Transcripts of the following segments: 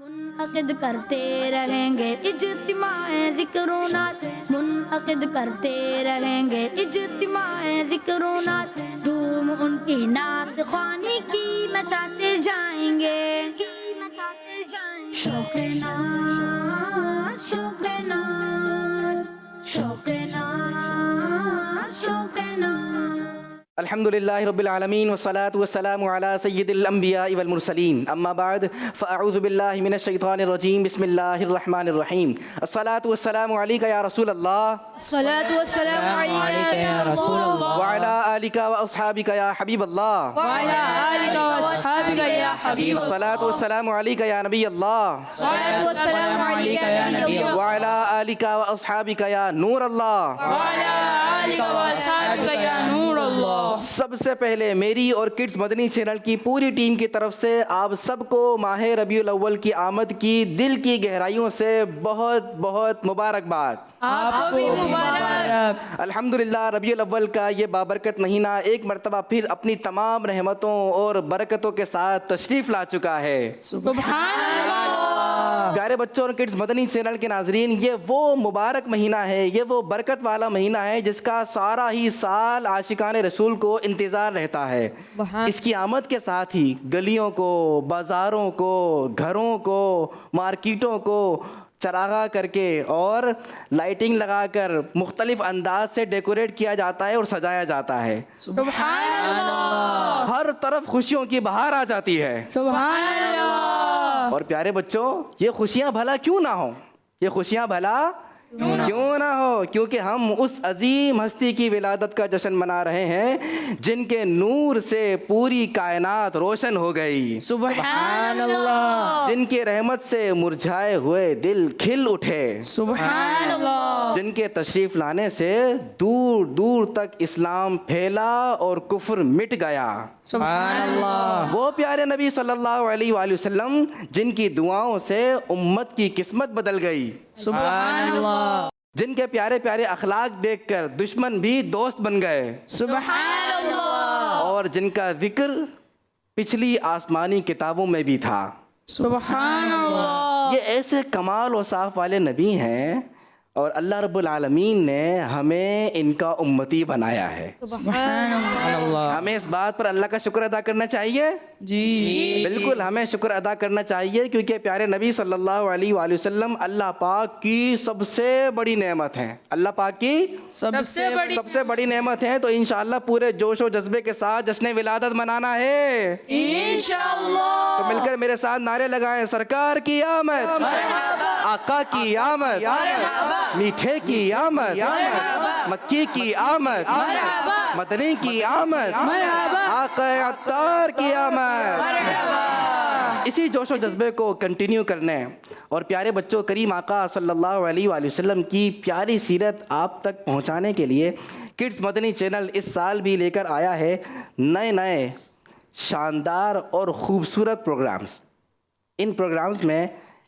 मुनअक़िद करते रहेंगे इज्तिमाए ज़िक्र-ओ-नात, मुनअक़िद करते रहेंगे इज्तिमाए ज़िक्र-ओ-नात, धूम उनकी नात ख़्वानी की मचाते जाएंगे, शौक़े नात, शौक़े नात, शौक़े नात, शौक़े नात। अल्हम्दुलिल्लाहि रब्बिल आलमीन वस्सलातु वस्सलामु अला सय्यिदिल अंबिया वल मुरसलीन अम्मा बाद फ़अऊज़ु बिल्लाहि मिनश शैतानिर रजीम बिस्मिल्लाहिर रहमानिर रहीम अस्सलातु वस्सलामु अलैका या रसूल अल्लाह अस्सलातु वस्सलामु अलैका या रसूल अल्लाह व अला आलिका व अस्हाबिका या हबीब अल्लाह व अला आलिका व अस्हाबिका या हबीब अल्लाह। अस्सलातु वस्सलामु अलैका या नबी अल्लाह अस्सलातु वस्सलामु अलैका या नबी अल्लाह व अला आलिका व अस्हाबिका या नूर अल्लाह। व अला आलिका व अस्हाबिका या नूर अल्लाह। सबसे पहले मेरी और किड्स मदनी चैनल की पूरी टीम की तरफ से आप सबको माह रबीउल अव्वल की आमद की दिल की गहराइयों से बहुत बहुत मुबारकबाद। आपको भी मुबारक। अल्हम्दुलिल्लाह रबीउल अव्वल का ये बाबरकत महीना एक मरतबा फिर अपनी तमाम रहमतों और बरकतों के साथ तशरीफ़ ला चुका है। सुभान अल्लाह। प्यारे बच्चों और किड्स मदनी चैनल के नाजरीन, ये वो मुबारक महीना है, ये वो बरकत वाला महीना है जिसका सारा ही साल आशिकान रसूल को इंतज़ार रहता है। इसकी आमद के साथ ही गलियों को, बाज़ारों को, घरों को, मार्केटों को चरागा करके और लाइटिंग लगाकर मुख्तलिफ अंदाज से डेकोरेट किया जाता है और सजाया जाता है। सुभान अल्लाह। हर तरफ खुशियों की बहार आ जाती है। सुभान अल्लाह। और प्यारे बच्चों, ये खुशियाँ भला क्यों ना हो, ये खुशियाँ भला क्यों ना हो, क्योंकि हम उस अजीम हस्ती की विलादत का जश्न मना रहे हैं जिनके नूर से पूरी कायनात रोशन हो गई। सुभान अल्लाह। जिनकी रहमत से मुरझाए हुए दिल खिल उठे। सुभान अल्लाह। जिनके तशरीफ लाने से दूर दूर तक इस्लाम फैला और कुफ्र मिट गया। सुभान अल्लाह। वो प्यारे नबी सल्लल्लाहु अलैहि वसल्लम जिनकी दुआओं से उम्मत की किस्मत बदल गई। सुभान अल्लाह। जिनके प्यारे प्यारे अखलाक देखकर दुश्मन भी दोस्त बन गए। सुभान अल्लाह। और जिनका जिक्र पिछली आसमानी किताबों में भी था। सुभान अल्लाह। ये ऐसे कमाल और साफ वाले नबी हैं और अल्लाह रब्बुल आलमीन ने हमें इनका उम्मती बनाया है। सुभान अल्लाह। हमें इस बात पर अल्लाह का शुक्र अदा करना चाहिए। जी बिल्कुल हमें शुक्र अदा करना चाहिए, क्योंकि प्यारे नबी सल्लल्लाहु अलैहि वसल्लम अल्लाह पाक की सबसे बड़ी नेमत हैं। अल्लाह पाक की सबसे बड़ी नेमत है। तो इंशाअल्लाह पूरे जोश और जज्बे के साथ जश्न विलादत मनाना है इंशाअल्लाह। तो मिलकर मेरे साथ नारे लगाएं, सरकार की आमद, आका की आमद, मीठे की आमद, मक्की की आमद, मदनी की आमद, आका अत्तार की आमद। इसी जोश और जज्बे को कंटिन्यू करने और प्यारे बच्चों करीम आका सल्लल्लाहु अलैहि वसल्लम की प्यारी सीरत आप तक पहुंचाने के लिए किड्स मदनी चैनल इस साल भी लेकर आया है नए नए शानदार और ख़ूबसूरत प्रोग्राम्स। इन प्रोग्राम्स में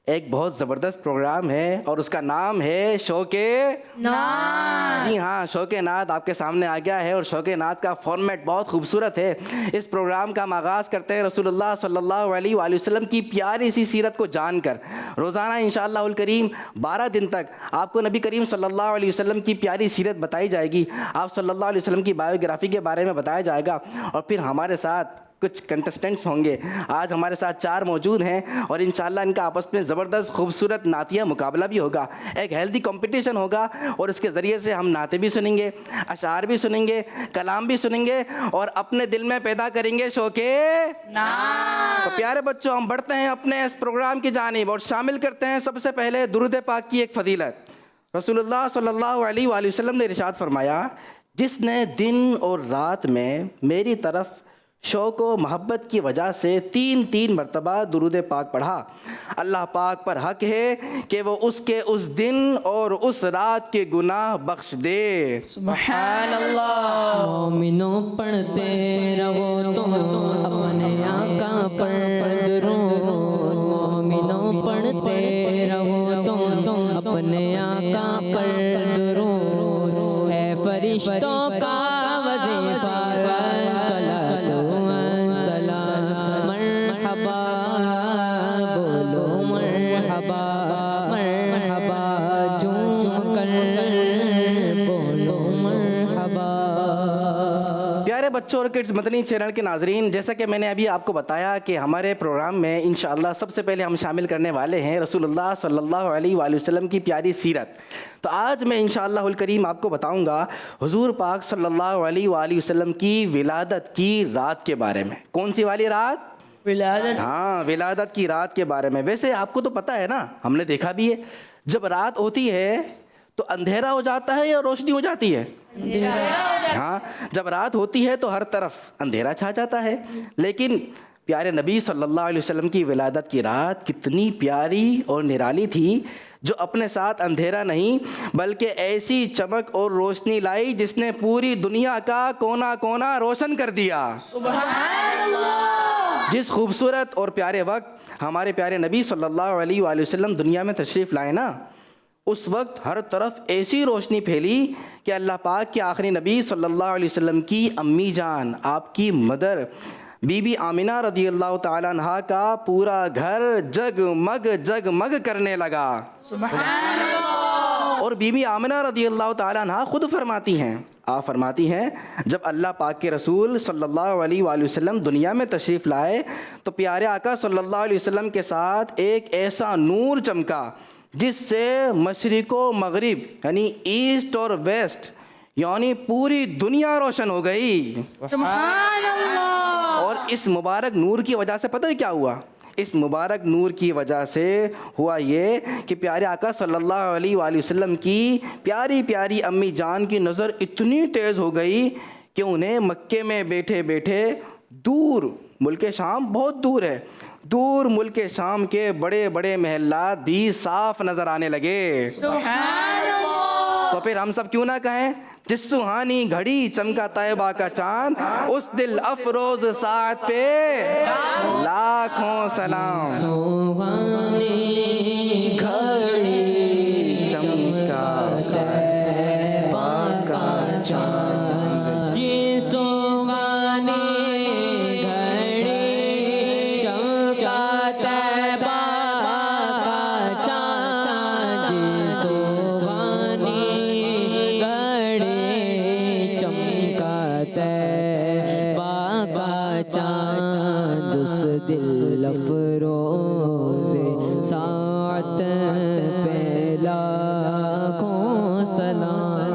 एक बहुत ज़बरदस्त प्रोग्राम है और उसका नाम है शौक़े नात। जी हाँ, शौक़े नात आपके सामने आ गया है और शौक़े नात का फॉर्मेट बहुत खूबसूरत है। इस प्रोग्राम का हम आगाज़ करते हैं रसूलुल्लाह सल्लल्लाहु अलैहि वसल्लम की प्यारी सी सीरत को जानकर। रोज़ाना इंशाअल्लाहुल करीम 12 दिन तक आपको नबी करीम सल्लल्लाहु अलैहि वसल्लम की प्यारी सीरत बताई जाएगी। आप सल्लल्लाहु अलैहि वसल्लम की बायोग्राफ़ी के बारे में बताया जाएगा और फिर हमारे साथ कुछ कंटेस्टेंट्स होंगे। आज हमारे साथ 4 मौजूद हैं और इंशाअल्लाह इनका आपस में ज़बरदस्त खूबसूरत नातिया मुकाबला भी होगा। एक हेल्दी कंपटीशन होगा और इसके ज़रिए से हम नाते भी सुनेंगे, अशार भी सुनेंगे, कलाम भी सुनेंगे और अपने दिल में पैदा करेंगे शौक़े नात। तो प्यारे बच्चों, हम बढ़ते हैं अपने इस प्रोग्राम की जानिब और शामिल करते हैं सबसे पहले दुरूद पाक की एक फ़जीलत। रसूलुल्लाह सल्लल्लाहु अलैहि वसल्लम ने इरशाद फरमाया, जिसने दिन और रात में मेरी तरफ शौक़ व मोहब्बत की वजह से 3 मरतबा दुरूद पाक पढ़ा, अल्लाह पाक पर हक है कि वो उसके उस दिन और उस रात के गुनाह बख्श दे। सुभान अल्लाह। मोमिनों पढ़ते रहो तुम अपने आका पर दुरूद, मोमिनों पढ़ते रहो तुम अपने आका पर दुरूद, है फरिश्तों का वजीफा सलातो सलाम मरहबा बोलो मरहबा। मरहबा मरहबा झूम कर बोलो मरहबा। प्यारे बच्चों और किड्स मदनी चैनल के नाजरीन, जैसा कि मैंने अभी आपको बताया कि हमारे प्रोग्राम में इंशाअल्लाह सबसे पहले हम शामिल करने वाले हैं रसूलुल्लाह सल्लल्लाहु अलैहि वसल्लम की प्यारी सीरत। तो आज मैं इंशाअल्लाहुल करीम आपको बताऊंगा हुजूर पाक सल्लल्लाहु अलैहि वसल्लम की विलादत की रात के बारे में। कौन सी वाली रात? विलादत। हाँ, विलादत की रात के बारे में। वैसे आपको तो पता है ना, हमने देखा भी है, जब रात होती है तो अंधेरा हो जाता है या रोशनी हो जाती है? हाँ, जब रात होती है तो हर तरफ अंधेरा छा जाता है। लेकिन प्यारे नबी सल्लल्लाहु अलैहि वसल्लम की विलादत की रात कितनी प्यारी और निराली थी, जो अपने साथ अंधेरा नहीं बल्कि ऐसी चमक और रोशनी लाई जिसने पूरी दुनिया का कोना कोना रोशन कर दिया। जिस खूबसूरत और प्यारे वक्त हमारे प्यारे नबी सल्लल्लाहु अलैहि वसल्लम दुनिया में तशरीफ़ लाए ना, उस वक्त हर तरफ ऐसी रोशनी फैली कि अल्लाह पाक के आखिरी नबी सल्लल्लाहु अलैहि वसल्लम की अम्मी जान, आपकी मदर बीबी आमिना रदी अल्लाह ताला अन्हा का पूरा घर जगमग जगमग करने लगा। और बीबी आमिना रदी अल्लाह ताला अन्हा खुद फरमाती हैं, आप फरमाती हैं, जब अल्लाह पाक के रसूल सल्लल्लाहु अलैहि वसल्लम दुनिया में तशरीफ़ लाए तो प्यारे आका सल्लल्लाहु अलैहि वसल्लम के साथ एक ऐसा नूर चमका जिससे मशरिक़ व मगरिब यानी ईस्ट और वेस्ट यानी पूरी दुनिया रोशन हो गई। सुभान अल्लाह। और इस मुबारक नूर की वजह से पता है क्या हुआ? इस मुबारक नूर की वजह से हुआ ये कि प्यारे आका सल्लल्लाहु अलैहि वसल्लम की प्यारी प्यारी अम्मी जान की नज़र इतनी तेज़ हो गई कि उन्हें मक्के में बैठे बैठे दूर मुल्क शाम, बहुत दूर है, दूर मुल्क शाम के बड़े बड़े महल्लात भी साफ नज़र आने लगे। सुभान अल्लाह। तो फिर हम सब क्यों ना कहें, जिस सुहानी घड़ी चमका तैयबा का चांद, उस दिल अफरोज साथ पे लाखों सलाम। सुहानी घड़ी चमका तैयबा का चांद, जी सुहानी घड़ी चमका तैयबा का चांद, जी सुहानी घड़ी चमका तैयबा का चांद, उस दिल अफरोज़ सात पे लाखों सलाम।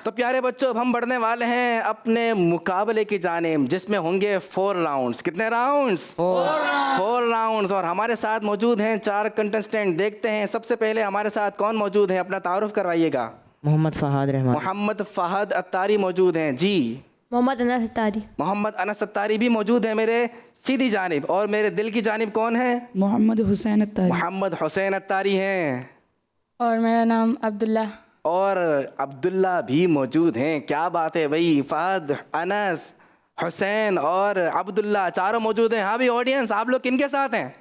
तो प्यारे बच्चों, अब हम बढ़ने वाले हैं अपने मुकाबले की जानिब, जिसमें होंगे 4 राउंड्स। कितने राउंड्स? 4 राउंड्स। और हमारे साथ मौजूद हैं 4 कंटेस्टेंट। देखते हैं सबसे पहले हमारे साथ कौन मौजूद है, अपना तारुफ करवाइएगा। मोहम्मद फ़हाद रहमान। मोहम्मद फ़हद अत्तारी मौजूद हैं जी। मोहम्मद अनस अत्तारी। मोहम्मद अनस अत्तारी भी मौजूद है मेरे सीधी जानिब। और मेरे दिल की जानिब कौन है? मोहम्मद हुसैन अत्तारी। मोहम्मद हुसैन अत्तारी हैं। और मेरा नाम अब्दुल्ला। और अब्दुल्ला भी मौजूद हैं। क्या बात है भाई, फ़हद, अनस, हुसैन और अब्दुल्ला चारों मौजूद हैं। हाँ भी ऑडियंस, आप लोग किनके साथ हैं?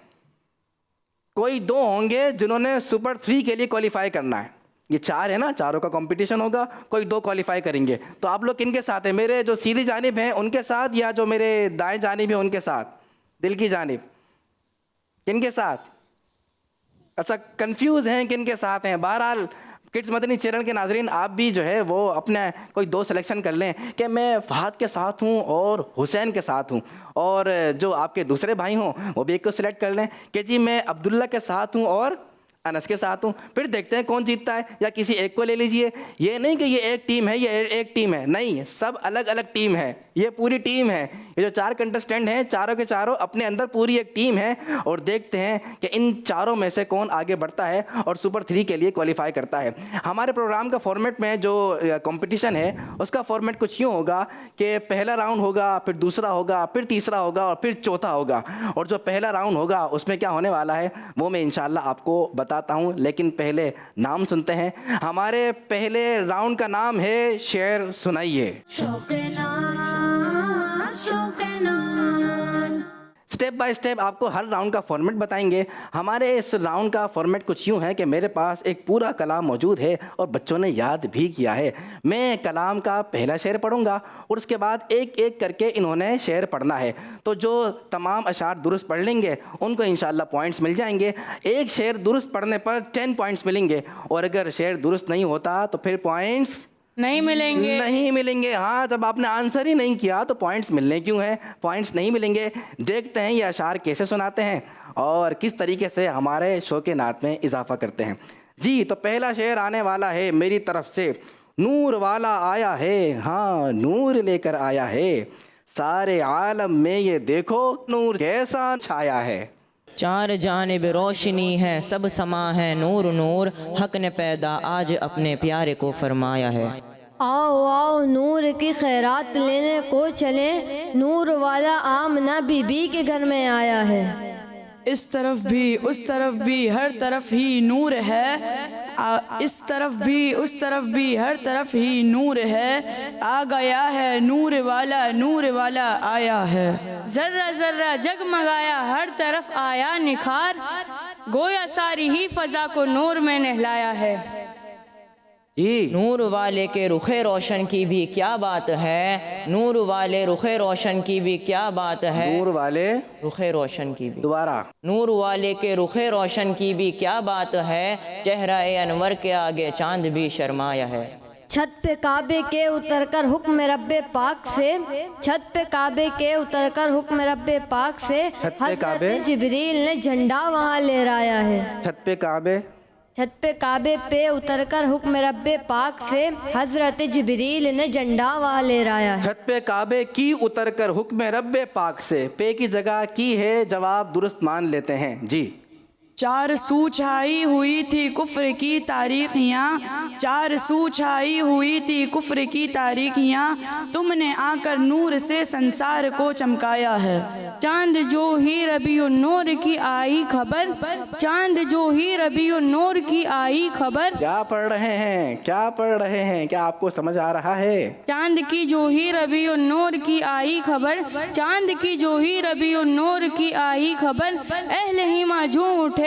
कोई 2 होंगे जिन्होंने सुपर 3 के लिए क्वालिफाई करना है। ये 4 है ना, चारों का कंपटीशन होगा, कोई 2 क्वालिफाई करेंगे। तो आप लोग किनके साथ हैं? मेरे जो सीधी जानिब हैं उनके साथ, या जो मेरे दाएं जानिब है उनके साथ? दिल की जानिब किनके साथ? अच्छा, कंफ्यूज हैं किनके साथ हैं। बहरहाल किड्स मदनी चैनल के नाजरीन, आप भी जो है वो अपने कोई 2 सिलेक्शन कर लें कि मैं फ़हद के साथ हूँ और हुसैन के साथ हूँ, और जो आपके दूसरे भाई हों वो भी एक को सिलेक्ट कर लें कि जी मैं अब्दुल्ला के साथ हूँ और अनस के साथ हूँ। फिर देखते हैं कौन जीतता है, या किसी एक को ले लीजिए। ये नहीं कि ये एक टीम है, ये एक टीम है, नहीं, सब अलग अलग टीम है, ये पूरी टीम है। ये जो 4 कंटेस्टेंट हैं, चारों के चारों अपने अंदर पूरी एक टीम है। और देखते हैं कि इन चारों में से कौन आगे बढ़ता है और सुपर 3 के लिए क्वालिफाई करता है। हमारे प्रोग्राम का फॉर्मेट में जो कंपटीशन है उसका फॉर्मेट कुछ यूँ होगा कि पहला राउंड होगा, फिर दूसरा होगा, फिर तीसरा होगा और फिर चौथा होगा। और जो पहला राउंड होगा उसमें क्या होने वाला है वो मैं इंशाल्लाह आपको बताता हूँ, लेकिन पहले नाम सुनते हैं। हमारे पहले राउंड का नाम है शेर सुनाइए। शौक़-ए-नाज़, शौक़-ए-नाज़। स्टेप बाय स्टेप आपको हर राउंड का फॉर्मेट बताएंगे। हमारे इस राउंड का फॉर्मेट कुछ यूँ है कि मेरे पास एक पूरा कलाम मौजूद है और बच्चों ने याद भी किया है। मैं कलाम का पहला शेर पढ़ूंगा और उसके बाद एक एक करके इन्होंने शेर पढ़ना है। तो जो तमाम अशार दुरुस्त पढ़ लेंगे उनको इंशाल्लाह पॉइंट्स मिल जाएंगे। एक शेर दुरुस्त पढ़ने पर 10 पॉइंट्स मिलेंगे और अगर शेर दुरुस्त नहीं होता तो फिर पॉइंट्स नहीं मिलेंगे। हाँ, जब आपने आंसर ही नहीं किया तो पॉइंट्स मिलने क्यों हैं? पॉइंट्स नहीं मिलेंगे। देखते हैं ये अशार कैसे सुनाते हैं और किस तरीके से हमारे शौक़ नात में इजाफा करते हैं। जी, तो पहला शेर आने वाला है मेरी तरफ से। नूर वाला आया है, हाँ नूर लेकर आया है, सारे आलम में ये देखो नूर कैसा छाया है। चार जानिब रोशनी है, सब समा है नूर नूर, हक ने पैदा आज अपने प्यारे को फरमाया है। आओ आओ नूर की खैरात लेने को चले, नूर वाला आमना बीबी के घर में आया है। इस तरफ भी उस तरफ भी हर तरफ ही नूर है, इस तरफ भी उस तरफ भी हर तरफ ही नूर है, आ गया है नूर वाला आया है। जर्रा जर्रा जगमगाया हर तरफ आया निखार, गोया सारी ही फजा को नूर में नहलाया है। नूर वाले के रुखे रोशन की भी क्या बात है, नूर वाले रुखे रोशन की भी क्या बात है, नूर वाले रुखे रोशन की भी, दोबारा, नूर वाले के रुखे रोशन की भी क्या बात है, चेहरा ए अनवर के आगे चांद भी शर्माया है। छत पे काबे के उतरकर हुक्म रब्बे पाक से, छत पे काबे के उतरकर हुक्म रब्बे पाक से, हज़रत जिब्रील ने झंडा वहाँ लहराया है। छत पे काबे पे उतरकर हुक्म रब्बे पाक से, हज़रत जिब्रील ने झंडा वहाँ लहराया है। छत पे काबे की उतरकर हुक्म रब्बे पाक से, पे की जगह की है, जवाब दुरुस्त मान लेते हैं। जी, चार सू छाई हुई थी कुफ्र की तारीखियाँ, चार सू छाई हुई थी कुफ्र की तारीखियाँ, तुमने आकर नूर से संसार को चमकाया है। चांद जो ही रबीउन नूर की आई खबर, चांद जो ही रबीउन नूर की आई खबर। क्या पढ़ रहे हैं, क्या आपको समझ आ रहा है? चांद की जो ही रबीउन नूर की आई खबर, चांद की जो ही रबीउन नूर की आई खबर, अहले हिमा झूम उठे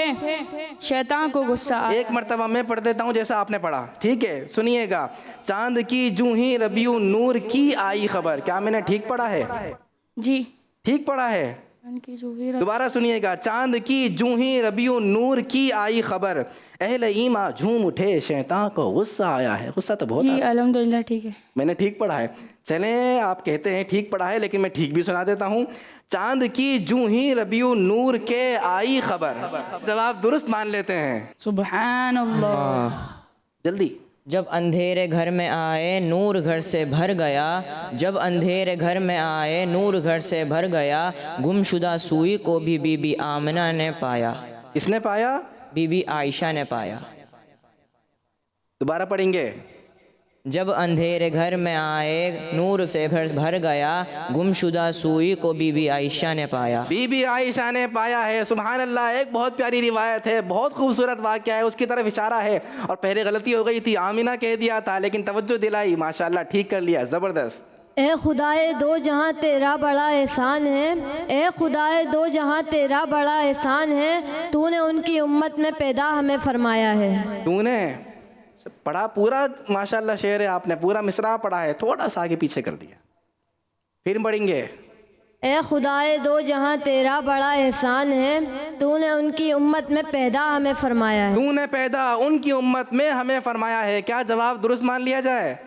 शैतान को गुस्सा। एक मर्तबा मैं पढ़ देता हूँ जैसा आपने पढ़ा, ठीक है? सुनिएगा। चांद की जूं ही रबीउन नूर की आई खबर, क्या मैंने ठीक पढ़ा है? जी, ठीक पढ़ा है। दोबारा सुनिएगा। चांद की जूं ही रबीउन नूर की आई खबर, अहले ईमा झूम उठे शैतान को गुस्सा आया है। गुस्सा तो बहुत जी, अल्हम्दुलिल्लाह ठीक है, मैंने ठीक पढ़ा है। चलें, आप कहते हैं ठीक पढ़ा है, लेकिन मैं ठीक भी सुना देता हूँ। चांद की जूं ही रबीउन नूर के आई खबर, जवाब दुरुस्त मान लेते हैं। सुभान अल्लाह। जल्दी। जब अंधेरे घर में आए नूर घर से भर गया, जब अंधेरे घर में आए नूर घर से भर गया, गुमशुदा सुई को भी बीबी आमना ने पाया। किसने पाया? बीबी आयशा ने पाया। दोबारा पढ़ेंगे। जब अंधेरे घर में आए नूर से घर भर गया, गुमशुदा सुई को बीबी आयशा ने पाया। बीबी आयशा ने पाया है। सुभान अल्लाह। एक बहुत प्यारी रिवायत है, बहुत खूबसूरत वाक़या है, उसकी तरफ इशारा है। और पहले गलती हो गई थी, आमिना कह दिया था, लेकिन तवज्जो दिलाई, माशाल्लाह ठीक कर लिया, ज़बरदस्त। ए खुदाए दो जहाँ तेरा बड़ा एहसान है, ए खुदाए दो जहाँ तेरा बड़ा एहसान है, तूने उनकी उम्मत में पैदा हमें फरमाया है। तूने पढ़ा पूरा, माशाल्लाह शेर है, आपने पूरा मिसरा पढ़ा है, थोड़ा सा आगे पीछे कर दिया। फिर पढ़ेंगे। ए खुदाए दो जहाँ तेरा बड़ा एहसान है, तूने उनकी उम्मत में पैदा हमें फरमाया है। तूने पैदा उनकी उम्मत में हमें फरमाया है। क्या जवाब दुरुस्त मान लिया जाए?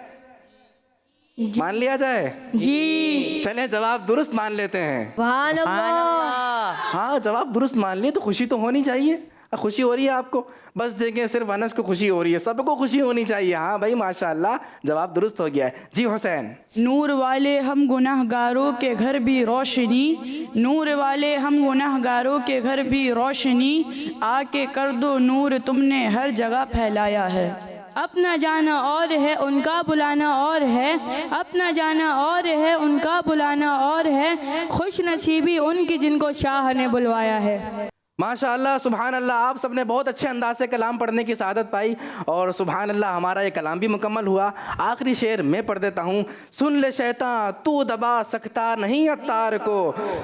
मान लिया जाए? जी, चलें, जवाब दुरुस्त मान लेते हैं। सुभान अल्लाह। हाँ, जवाब दुरुस्त मान लिए तो खुशी तो होनी चाहिए। खुशी हो रही है आपको? बस देखें, सिर्फ अनस को खुशी हो रही है, सबको खुशी होनी चाहिए। हाँ भाई, माशाल्लाह, जवाब दुरुस्त हो गया है। जी हुसैन। नूर वाले हम गुनाहगारों के घर भी रोशनी, नूर वाले हम गुनाहगारों के घर भी रोशनी, आके कर दो नूर तुमने हर जगह फैलाया है। अपना जाना और है उनका बुलाना और है, अपना जाना और है उनका बुलाना और है, खुश नसीबी उनकी जिनको शाह ने बुलवाया है। माशाअल्लाह, सुभान अल्लाह, आप सबने बहुत अच्छे अंदाज से कलाम पढ़ने की सआदत पाई और सुभान अल्लाह हमारा ये कलाम भी मुकम्मल हुआ। आखिरी शेर मैं पढ़ देता हूँ। सुन ले शैतान तू दबा सकता नहीं अत्तार को,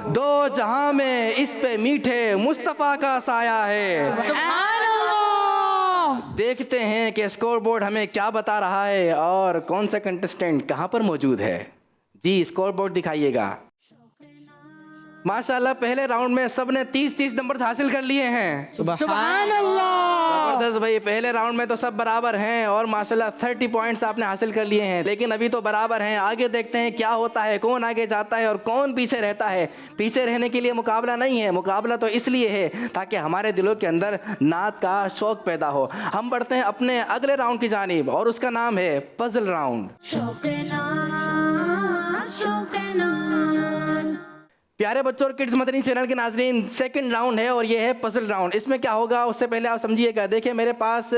दो जहां में इस पे मीठे मुस्तफ़ा का साया है। सुभान अल्लाह। देखते हैं कि स्कोर बोर्ड हमें क्या बता रहा है और कौन सा कंटेस्टेंट कहाँ पर मौजूद है। जी स्कोर बोर्ड दिखाइएगा। माशाल्लाह पहले राउंड में सबने 30-30 नंबर हासिल कर लिए हैं। सुभान अल्लाह। जबरदस्त भाई, पहले राउंड में तो सब बराबर हैं और माशाल्लाह 30 पॉइंट्स आपने हासिल कर लिए हैं, लेकिन अभी तो बराबर हैं। आगे देखते हैं क्या होता है, कौन आगे जाता है और कौन पीछे रहता है। पीछे रहने के लिए मुकाबला नहीं है, मुकाबला तो इसलिए है ताकि हमारे दिलों के अंदर नात का शौक पैदा हो। हम बढ़ते हैं अपने अगले राउंड की जानिब और उसका नाम है पजल राउंड। प्यारे बच्चों और किड्स मदनी चैनल के नाजरीन, सेकंड राउंड है और ये है पजल राउंड। इसमें क्या होगा उससे पहले आप समझिएगा। देखिए मेरे पास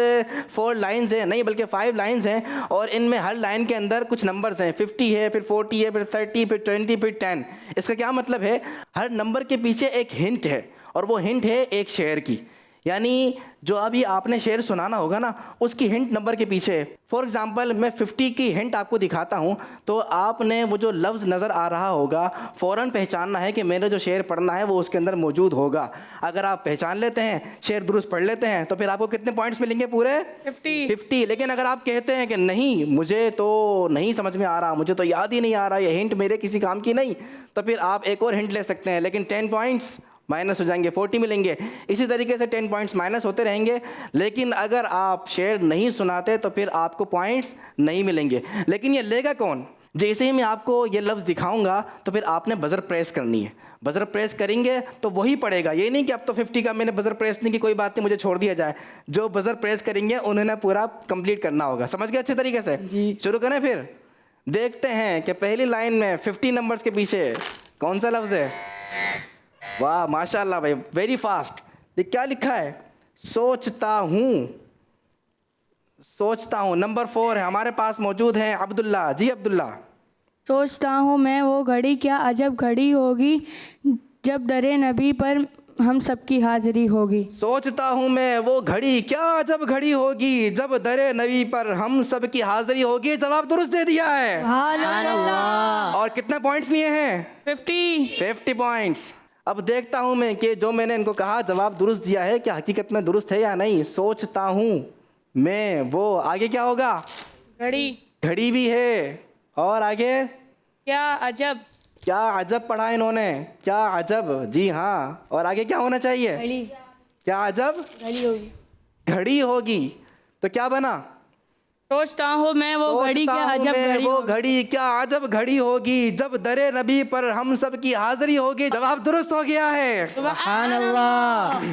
4 लाइंस हैं, नहीं बल्कि 5 लाइंस हैं और इनमें हर लाइन के अंदर कुछ नंबर्स हैं। 50 है, फिर 40 है, फिर 30, फिर 20, फिर 10। इसका क्या मतलब है, हर नंबर के पीछे एक हिंट है और वो हिंट है एक शेर की। यानी जो अभी आपने शेर सुनाना होगा ना, उसकी हिंट नंबर के पीछे। फॉर एग्जांपल मैं 50 की हिंट आपको दिखाता हूँ तो आपने वो जो लफ्ज़ नज़र आ रहा होगा फ़ौरन पहचानना है कि मैंने जो शेर पढ़ना है वो उसके अंदर मौजूद होगा। अगर आप पहचान लेते हैं, शेर दुरुस्त पढ़ लेते हैं, तो फिर आपको कितने पॉइंट्स मिलेंगे? पूरे 50। लेकिन अगर आप कहते हैं कि नहीं मुझे तो नहीं समझ में आ रहा, मुझे तो याद ही नहीं आ रहा, ये हिंट मेरे किसी काम की नहीं, तो फिर आप एक और हिंट ले सकते हैं, लेकिन 10 पॉइंट्स माइनस हो जाएंगे, 40 मिलेंगे। इसी तरीके से 10 पॉइंट्स माइनस होते रहेंगे। लेकिन अगर आप शेर नहीं सुनाते तो फिर आपको पॉइंट्स नहीं मिलेंगे। लेकिन ये लेगा कौन? जैसे ही मैं आपको ये लफ्ज़ दिखाऊंगा तो फिर आपने बज़र प्रेस करनी है। बज़र प्रेस करेंगे तो वही पड़ेगा। ये नहीं कि अब तो 50 का मैंने बज़र प्रेस नहीं की, कोई बात नहीं मुझे छोड़ दिया जाए। जो बज़र प्रेस करेंगे उन्होंने पूरा कंप्लीट करना होगा। समझ गए अच्छे तरीके से? जी। शुरू करें फिर। देखते हैं कि पहली लाइन में 50 नंबर्स के पीछे कौन सा लफ्ज़ है। वाह माशाल्लाह भाई, वेरी फास्ट। क्या लिखा है? सोचता हूँ, सोचता हूँ। नंबर 4 है हमारे पास मौजूद है अब्दुल्ला। जी अब्दुल्ला। सोचता हूँ मैं वो घड़ी क्या अजब घड़ी होगी, जब दरे नबी पर हम सबकी हाजिरी होगी। सोचता हूँ मैं वो घड़ी क्या अजब घड़ी होगी, जब दरे नबी पर हम सब की हाजिरी होगी। जवाब दुरुस्त दे दिया है। और कितने पॉइंट्स लिए हैं? 50 पॉइंट्स। अब देखता हूँ मैं कि जो मैंने इनको कहा जवाब दुरुस्त दिया है, क्या हकीकत में दुरुस्त है या नहीं। सोचता हूँ मैं वो, आगे क्या होगा? घड़ी। घड़ी भी है और आगे क्या अजब। क्या अजब पढ़ा इन्होंने, क्या अजब। जी हाँ, और आगे क्या होना चाहिए? घड़ी। क्या अजब घड़ी होगी। घड़ी होगी। तो क्या बना? सोचता हूँ मैं वो घड़ी क्या अजब घड़ी वो होगी। घड़ी क्या अजब घड़ी होगी, जब दरे नबी पर हम सब की हाजिरी होगी। जवाब दुरुस्त हो गया है। सुभान अल्लाह।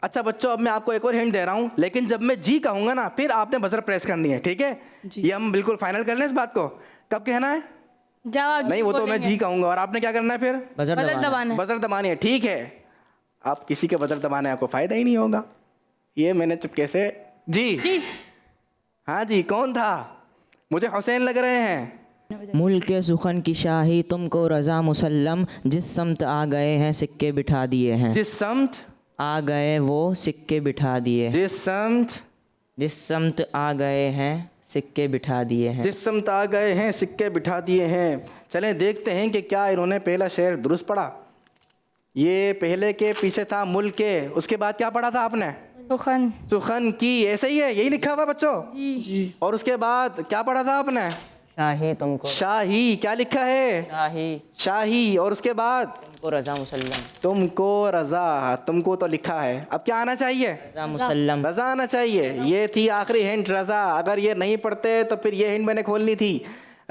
अच्छा बच्चों, अब मैं आपको एक और हिंट दे रहा हूँ, लेकिन जब मैं जी कहूँगा ना फिर आपने बजर प्रेस करनी है, ठीक है? ये हम बिल्कुल फाइनल कर लें इस बात को। कब कहना है? जवाब नहीं, वो तो मैं जी कहूँगा और आपने क्या करना है फिर? बजर दबाना। बजर दबानी है, ठीक है। आप किसी के बजर दबाने आपको फ़ायदा ही नहीं होगा। ये मैंने चुपके से जी। हाँ जी, कौन था? मुझे हुसैन लग रहे हैं। मुल्क सुखन की शाही तुमको रज़ा मुसल्लम, जिस समत आ गए हैं सिक्के बिठा दिए हैं। जिस समत आ गए वो सिक्के बिठा दिए। जिस समत आ गए हैं सिक्के बिठा दिए हैं। जिस समत आ गए हैं सिक्के बिठा दिए हैं। चलें देखते हैं कि क्या इन्होंने पहला शेर दुरुस्त पढ़ा। ये पहले के पीछे था मुल्क के, उसके बाद क्या पढ़ा था आपने? सुखन। सुखन की, ऐसे ही है, यही लिखा हुआ बच्चों। जी। और उसके बाद क्या पढ़ा था आपने? शाही तुमको शाही। क्या लिखा है? शाही। और उसके बाद तुमको रज़ा मुसल्लम। तुमको रजा, तुमको तो लिखा है, अब क्या आना चाहिए? रज़ा मुसल्लम। रजा आना चाहिए। ये थी आखिरी हिंट, रजा। अगर ये नहीं पढ़ते तो फिर ये हिंट मैंने खोलनी थी।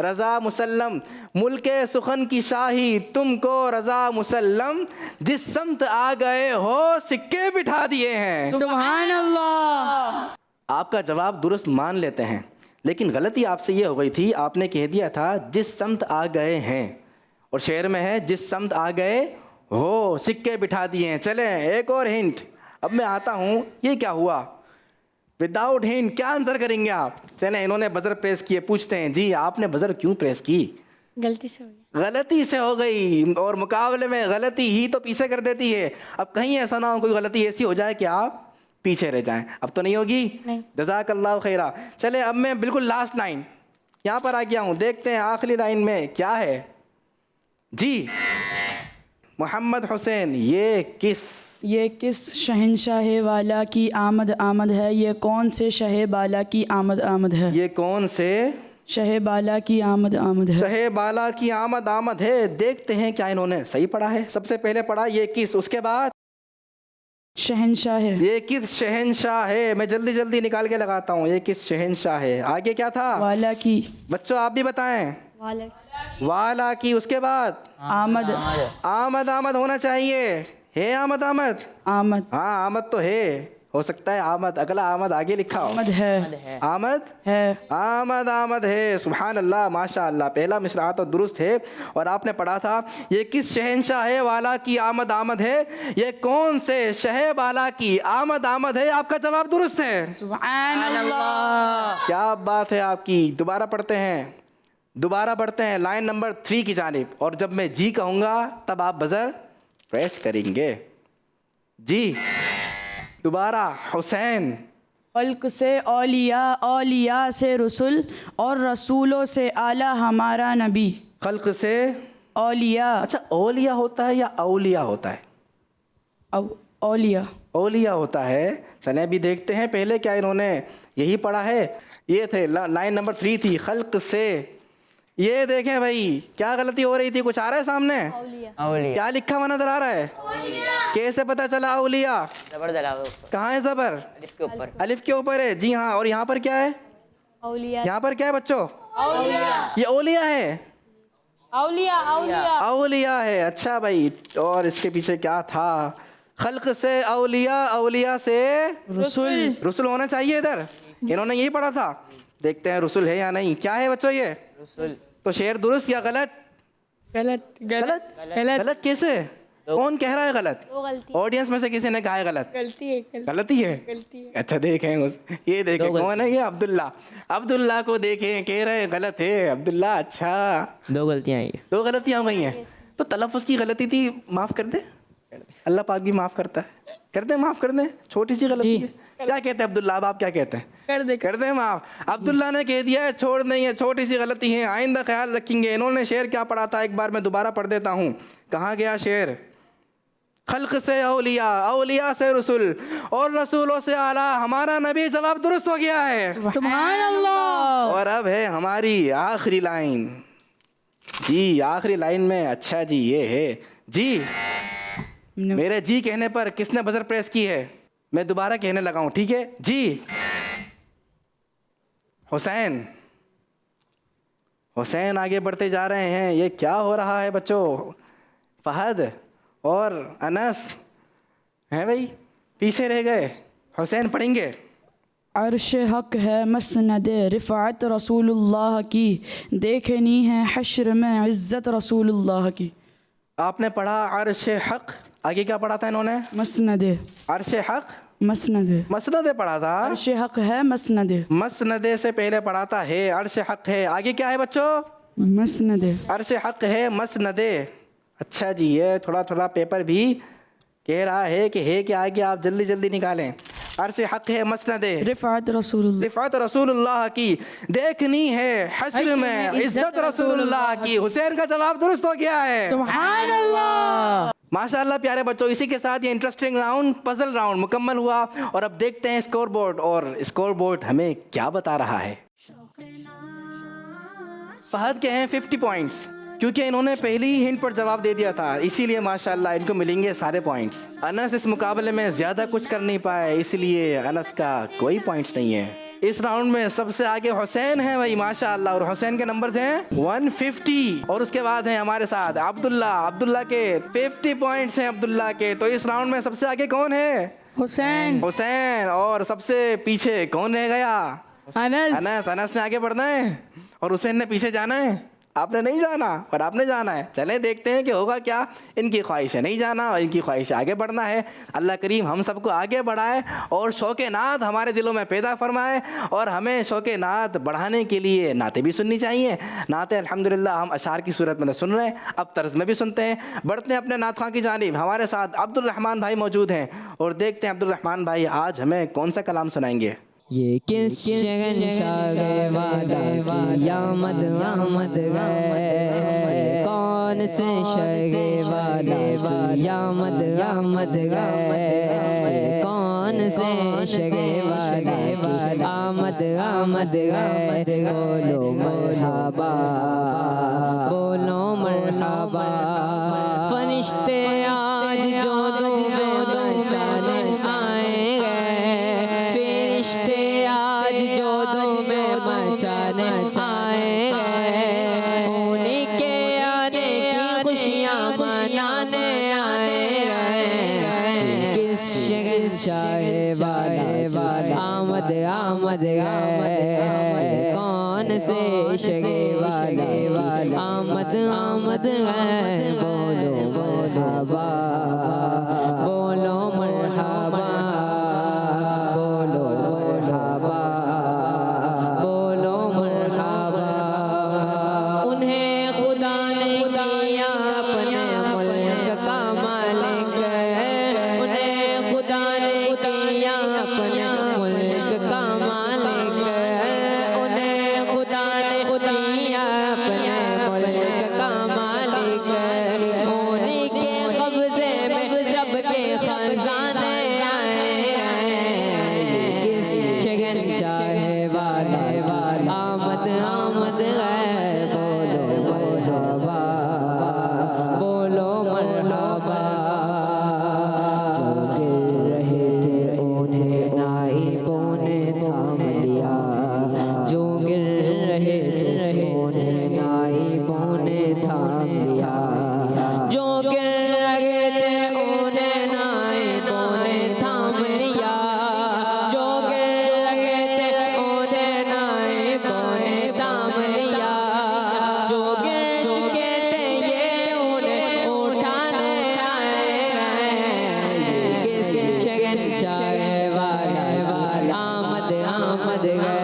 रज़ा मुसल्लम, मुल्के सुखन की शाही तुमको रज़ा मुसल्लम, जिस समत आ गए हो सिक्के बिठा दिए हैं। सुभान अल्लाह। आपका जवाब दुरुस्त मान लेते हैं, लेकिन गलती आपसे ये हो गई थी। आपने कह दिया था जिस समत आ गए हैं, और शेर में है जिस समत आ गए हो सिक्के बिठा दिए हैं। चलें एक और हिंट। अब मैं आता हूँ, ये क्या हुआ? विदाउट हिंट क्या आंसर करेंगे आप? चलें, इन्होंने बजर प्रेस किए, पूछते हैं जी आपने बजर क्यों प्रेस की? गलती से हो गया। गलती से हो गई, और मुकाबले में गलती ही तो पीछे कर देती है। अब कहीं ऐसा ना हो कोई गलती ऐसी हो जाए कि आप पीछे रह जाएं। अब तो नहीं होगी। नहीं। जज़ाकल्लाहु खैरा। चले अब मैं बिल्कुल लास्ट लाइन यहाँ पर आ गया हूँ, देखते हैं आखिरी लाइन में क्या है जी। मोहम्मद हुसैन ये किस शहंशाह वाला की आमद आमद है, ये कौन से शह बाला की आमद आमद है, ये कौन से शह बाला की आमद आमद है। शहे बाला की आमद आमद है। देखते हैं क्या इन्होंने सही पढ़ा है। सबसे पहले पढ़ा ये किस, उसके बाद शहंशाह है। ये किस शहंशाह है। मैं जल्दी जल्दी निकाल के लगाता हूँ। ये किस शहंशाह है। आगे क्या था वाला की बच्चों, आप भी बताएं। वाला की, उसके बाद आमद आमद आमद होना चाहिए। है आमद आमद आमद हाँ आमद तो है, हो सकता है आमद, अगला आमद आगे लिखा हो। आमद है आमद है आमद आमद है। सुभान अल्लाह माशा अल्लाह। पहला मिसरा तो दुरुस्त है। और आपने पढ़ा था ये किस शहंशाह वाला की आमद आमद है, ये कौन से शह वाला की आमद आमद है। आपका जवाब दुरुस्त है। सुभान अल्लाह। क्या बात है आपकी। दोबारा पढ़ते हैं, दोबारा पढ़ते हैं लाइन नंबर 3 की जानिब। और जब मैं जी कहूँगा तब आप बजर प्रेस करेंगे। जी दोबारा। हुसैन खल्क से औलिया, औलिया से रसूल, और रसूलों से आला हमारा नबी। खल्क से औलिया अच्छा औलिया होता है या औलिया होता है। औलिया औलिया होता है। चलें अभी देखते हैं पहले क्या इन्होंने यही पढ़ा है। ये थे लाइन नंबर 3 थी खल्क से। ये देखें भाई क्या गलती हो रही थी, कुछ आ रहा है सामने। औलिया क्या लिखा हुआ नजर आ रहा है। कैसे पता चला औलिया। जबर दलाओ कहाँ है जबर। अलिफ के ऊपर। अलिफ के ऊपर है जी हाँ। और यहाँ पर क्या है, यहाँ पर क्या है बच्चों, ये औलिया है। औलिया औलिया औलिया है। अच्छा भाई, और इसके पीछे क्या था। खल्क से औलिया, औलिया से रसूल। रसूल होना चाहिए इधर। इन्होंने यही पढ़ा था। देखते हैं रसूल है या नहीं। क्या है बच्चों ये रसूल। तो शेर दुरुस्त या गलत। गलत गलत गलत गलत कैसे, कौन कह रहा है गलत। ऑडियंस में से किसी ने कहा है गलत। गलती है गलती है। गलती है। अच्छा देखें ये देखें कौन है ये, अब्दुल्ला। अब्दुल्ला को देखें, कह रहे हैं गलत है अब्दुल्ला। अच्छा 2 गलतियाँ आई। 2 गलतियां हो गई हैं। तो तलफ़ुज़ की गलती थी, माफ़ कर दे। अल्लाह पाक भी माफ़ करता है। कर दे, माफ़ कर दे, छोटी सी गलती है। क्या कहते हैं अब्दुल्ला, अब आप क्या कहते हैं। कर दे माफ़। अब्दुल्ला ने कह दिया है छोड़ नहीं है, छोटी सी गलती है, आइंदा ख्याल रखेंगे। इन्होंने शेर क्या पढ़ा था एक बार मैं दोबारा पढ़ देता हूँ। कहाँ गया शेर। खल्क से औलिया, औलिया से रसूल, और रसूलों से आला हमारा नबी। जवाब दुरुस्त हो गया है। सुभान अल्लाह। और अब है हमारी आखिरी लाइन जी। आखिरी लाइन में अच्छा जी ये है जी। मेरे जी कहने पर किसने बजर प्रेस की है। मैं दोबारा कहने लगा हूं, ठीक है जी। हुसैन, हुसैन आगे बढ़ते जा रहे हैं। ये क्या हो रहा है बच्चों। फहद और अनस हैं भाई, पीछे रह गए। हुसैन पढ़ेंगे। अर्श हक है मसनद रिफ़ात रसूलुल्लाह की, देखनी है हश्र में इज़्ज़त रसूलुल्लाह की। आपने पढ़ा अर्श हक, आगे क्या पढ़ा था इन्होंने। मसनद अर्श हक, मसनद मसनदे पढ़ा था। अर्श हक है मसनद मसनदे से पहले पढ़ा था है अर्श हक है। आगे क्या है बच्चों। मसनद अर्श हक है मसनदे। अच्छा जी, ये थोड़ा थोड़ा पेपर भी कह रहा है कि है कि आगे आप जल्दी जल्दी निकालें। अर्श हक है मसनदे रिफ़ात रसूलुल्लाह, रिफ़ात रसूलुल्लाह की, देखनी है हश्र में इज़्ज़त रसूलुल्लाह की। हुसैन का जवाब दुरुस्त हो गया है। सुभान अल्लाह। माशाअल्लाह प्यारे बच्चों, इसी के साथ ये इंटरेस्टिंग राउंड, पजल राउंड मुकम्मल हुआ। और अब देखते हैं स्कोर बोर्ड, और स्कोर बोर्ड हमें क्या बता रहा है। फहद के हैं 50 पॉइंट्स, क्योंकि इन्होंने पहली ही हिंट पर जवाब दे दिया था, इसीलिए माशाअल्लाह इनको मिलेंगे सारे पॉइंट्स। अनस इस मुकाबले में ज़्यादा कुछ कर नहीं पाए, इसलिए अनस का कोई पॉइंट्स नहीं है। इस राउंड में सबसे आगे हुसैन है भाई माशाअल्लाह, और हुसैन के नंबर्स हैं 150। और उसके बाद हैं हमारे साथ अब्दुल्ला, अब्दुल्ला के 50 पॉइंट्स हैं अब्दुल्ला के। तो इस राउंड में सबसे आगे कौन है। हुसैन। हुसैन। और सबसे पीछे कौन रह गया। अनस। अनस। अनस ने आगे बढ़ना है और हुसैन ने पीछे जाना है। आपने नहीं जाना और आपने जाना है। चलें देखते हैं कि होगा क्या। इनकी ख्वाहिश है नहीं जाना और इनकी ख्वाहिश आगे बढ़ना है। अल्लाह करीम हम सबको आगे बढ़ाए और शौक़ नात हमारे दिलों में पैदा फरमाए। और हमें शौक़ नात बढ़ाने के लिए नातें भी सुननी चाहिए। नातें अल्हम्दुलिल्लाह हम अशार की सूरत में सुन रहे हैं, अब तर्ज में भी सुनते हैं। बढ़ते हैं अपने नात ख़्वां की जानिब। हमारे साथ अब्दुल रहमान भाई मौजूद हैं और देखते हैं अब्दुल रहमान भाई आज हमें कौन सा कलाम सुनाएंगे। ये किस शहंशाह वाला की आमद आमद है, कौन से शहंशाह वाला की आमद आमद है, कौन से शहंशाह वाला की आमद आमद है। बोलो मरहबा बोलो मरहबा, फरिश्ते आज जो दो चले आएंगे, फरिश्ते आज जो दो में मचाने आएंगे, उन्हीं के आने की खुशियाँ मनाने आएंगे। किस शहंशाह वाला आमद आमद है, कौन से शहंशाह वाला आमद आमद है। बोलो मरहबा बोलो मरहबा बोलो मरहबा बोलो मरहबा। उन्हें खुदा ने किया अपने मुल्क का मालिक, उन्हें खुदा ने किया अपने मुल्क का मालिक, उन्हें खुदा ने किया अपने मुल्क का मालिक। उन्हीं के कब्जे में सबके खजाने आए। किस शहंशाह वाला आमद आमद है। बोलो मरहबा बोलो मरहबा। जो गिर रहे थे उन्हें नाइबों ने थाम लिया, जो गिर रहे थे उन्हें नाइबों ने थाम लिया, जो गिर रहे थे उन्हें नाइबों ने थाम लिया, जो गिर रहे थे उन्हें नाइबों ने थाम लिया, जो गिर चुके थे ये उन्हें उठाने आए। किस शहंशाह वाला आमद आमद है,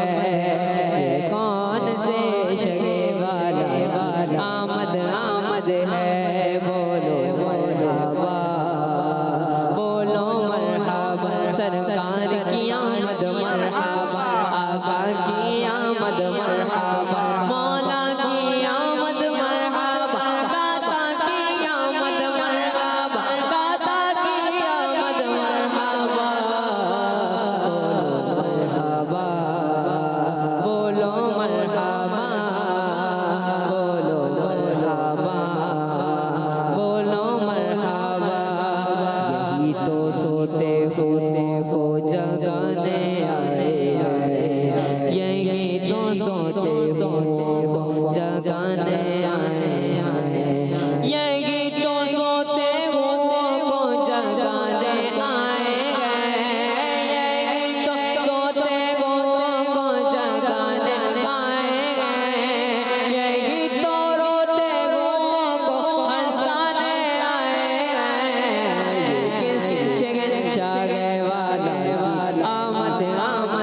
कौन से शहंशाह वाला आमद आमद है। बोलो मरहबा बोलो मरहबा। सरकार की आमद मरहबा, आका की आमद मरहबा, मौला की आमद मरहबा, दाता की आमद मरहबा, दाता की आमद मरहबा। बोलो मरहबा बोलो मरहबा बोलो मरहबा। यही तो सोते सोते को जगाने आए, यही तो सोते सोते को जगाने आए, यही तो सोते को जगाने आए, यही तो सोते को जगाने आए, यही तो रोते को हंसाने आए। किस शहंशाह वाला आमद आमद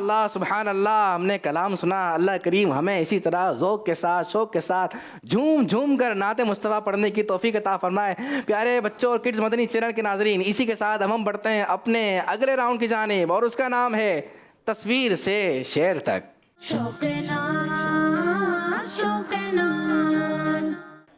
अल्लाह सुभान अल्लाह। हमने कलाम सुना, अल्लाह करीम हमें इसी तरह ज़ौक़ के साथ, शौक़ के साथ झूम झूम कर नात मुस्तफ़ा पढ़ने की तौफ़ीक़ अता फ़रमाए। प्यारे बच्चों और किड्स मदनी चैनल के नाज़रीन, इसी के साथ हम बढ़ते हैं अपने अगले राउंड की जानिब और उसका नाम है तस्वीर से शेर तक।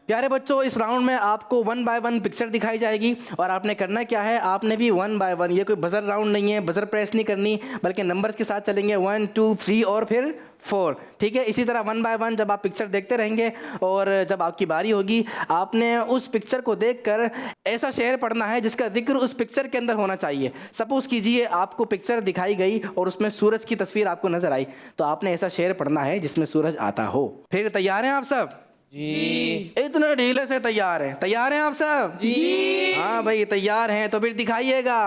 प्यारे बच्चों, इस राउंड में आपको 1 बाय 1 पिक्चर दिखाई जाएगी और आपने करना क्या है, आपने भी 1 बाय 1, ये कोई बजर राउंड नहीं है, बजर प्रेस नहीं करनी, बल्कि नंबर्स के साथ चलेंगे 1 2 3 और फिर 4। ठीक है, इसी तरह 1 बाय 1 जब आप पिक्चर देखते रहेंगे और जब आपकी बारी होगी, आपने उस पिक्चर को देखकर ऐसा शेर पढ़ना है जिसका जिक्र उस पिक्चर के अंदर होना चाहिए। सपोज़ कीजिए आपको पिक्चर दिखाई गई और उसमें सूरज की तस्वीर आपको नज़र आई, तो आपने ऐसा शेर पढ़ना है जिसमें सूरज आता हो। फिर तैयार हैं आप सब? जी। इतने ढीले से तैयार हैं? तैयार हैं आप सब? जी। हाँ भाई तैयार हैं, तो फिर दिखाइएगा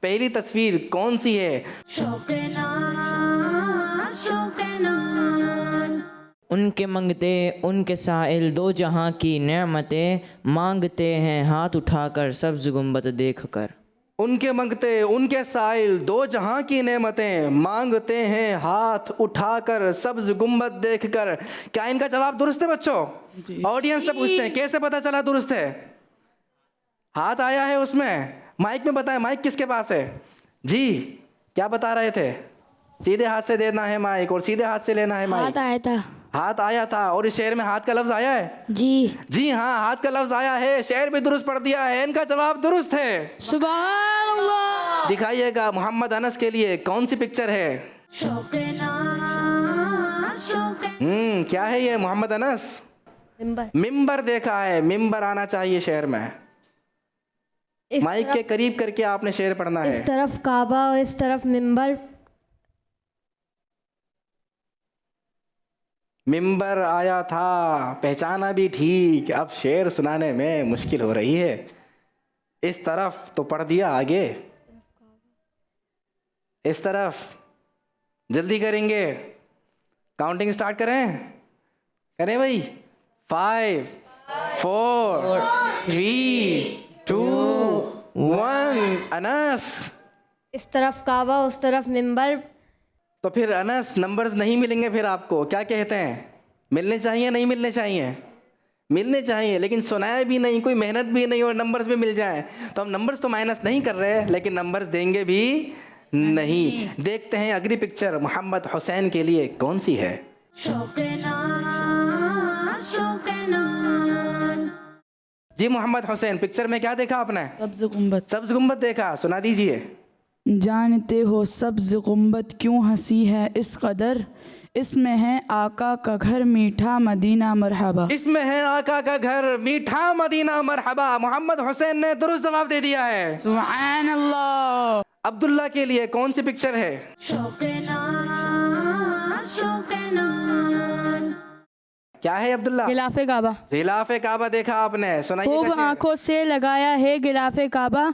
पहली तस्वीर कौन सी है। उनके मंगते उनके साइल दो जहां की नेमतें, मांगते हैं हाथ उठाकर सब्ज़ गुंबद देख कर। उनके मंगते उनके साइल दो जहां की नेमतें, मांगते हैं हाथ उठाकर सब्ज गुंबद देखकर। क्या इनका जवाब दुरुस्त है बच्चों? ऑडियंस से पूछते हैं कैसे पता चला दुरुस्त है? हाथ आया है उसमें, माइक में बताएं, माइक किसके पास है? जी, क्या बता रहे थे? सीधे हाथ से देना है माइक और सीधे हाथ से लेना है माइक। हाथ आया था। हाथ आया था और इस शेर में हाथ का लफ्ज आया है? जी। जी हाँ, हाथ का लफ्ज आया है, शेर भी दुरुस्त पढ़ दिया है, इनका जवाब दुरुस्त है। सुभान अल्लाह। दिखाइएगा मोहम्मद अनस के लिए कौन सी पिक्चर है? क्या है ये मोहम्मद अनस? मिंबर। मिंबर देखा है, मिंबर आना चाहिए शेर में। माइक के करीब करके आपने शेर पढ़ना है। इस तरफ काबा और इस तरफ मिंबर। मिंबर आया था, पहचाना भी ठीक, अब शेर सुनाने में मुश्किल हो रही है। इस तरफ तो पढ़ दिया, आगे इस तरफ। जल्दी करेंगे, काउंटिंग स्टार्ट करें? करें भाई? 5 4 3 2 1। अनस, इस तरफ काबा उस तरफ मिंबर। तो फिर अनस नंबर्स नहीं मिलेंगे, फिर आपको क्या कहते हैं? मिलने चाहिए नहीं मिलने चाहिए? मिलने चाहिए, लेकिन सुनाया भी नहीं, कोई मेहनत भी नहीं और नंबर्स भी मिल जाए। तो हम नंबर्स तो माइनस नहीं कर रहे, लेकिन नंबर्स देंगे भी नहीं। देखते हैं अगली पिक्चर मोहम्मद हुसैन के लिए कौन सी है। जी मोहम्मद हुसैन, पिक्चर में क्या देखा आपने? सब्ज़ गुंबद। सब्ज गुंबद देखा, सुना दीजिए। जानते हो सब्ज़ गुंबद क्यों हंसी है इस कदर, इसमें है आका का घर मीठा मदीना मरहबा। इसमें है आका का घर मीठा मदीना मरहबा। मोहम्मद हुसैन ने दुरुस्त जवाब दे दिया है। सुभान अल्लाह। अब्दुल्ला के लिए कौन सी पिक्चर है? क्या है अब्दुल्ला? गिलाफे काबा। गिलाफे काबा देखा आपने, सुनाइए। खूब आंखों से लगाया है गिलाफे काबा,